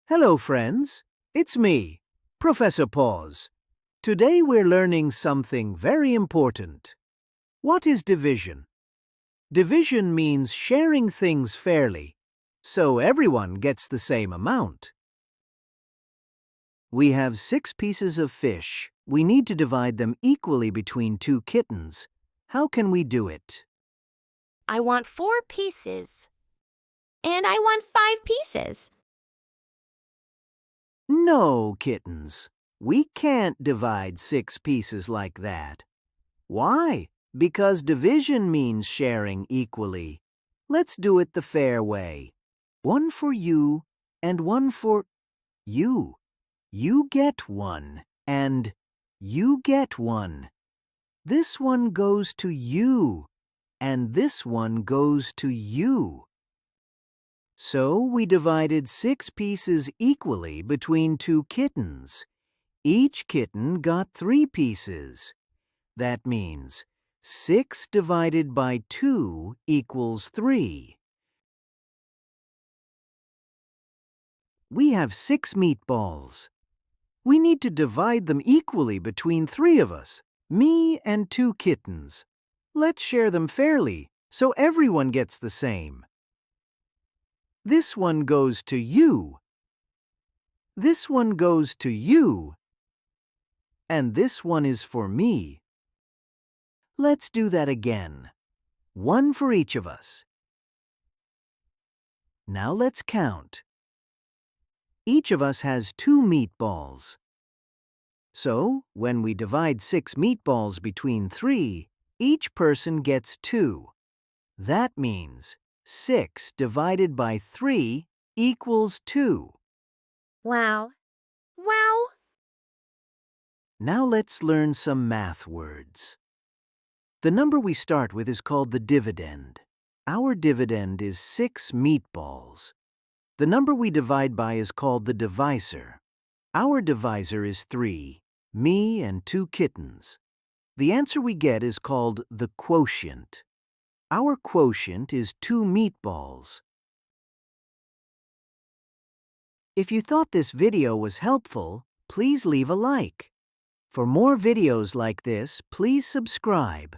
Hello, friends. It's me, Professor Paws. Today we're learning something very important. What is division? Division means sharing things fairly, so everyone gets the same amount. We have 6 pieces of fish. We need to divide them equally between 2 kittens. How can we do it? I want 4 pieces. And I want 5 pieces. No, kittens. We can't divide 6 pieces like that. Why? Because division means sharing equally. Let's do it the fair way. 1 for you and 1 for you. You get 1 and you get 1. This one goes to you and this one goes to you. So we divided 6 pieces equally between 2 kittens. Each kitten got 3 pieces. That means 6 divided by 2 equals 3. We have 6 meatballs. We need to divide them equally between 3 of us, me and 2 kittens. Let's share them fairly so everyone gets the same. This one goes to you. This one goes to you. And this one is for me. Let's do that again. 1 for each of us. Now let's count. Each of us has 2 meatballs. So, when we divide 6 meatballs between 3, each person gets 2. That means 6 divided by 3 equals 2. Wow. Wow. Now let's learn some math words. The number we start with is called the dividend. Our dividend is 6 meatballs. The number we divide by is called the divisor. Our divisor is 3, me and 2 kittens. The answer we get is called the quotient. Our quotient is 2 meatballs. If you thought this video was helpful, please leave a like. For more videos like this, please subscribe.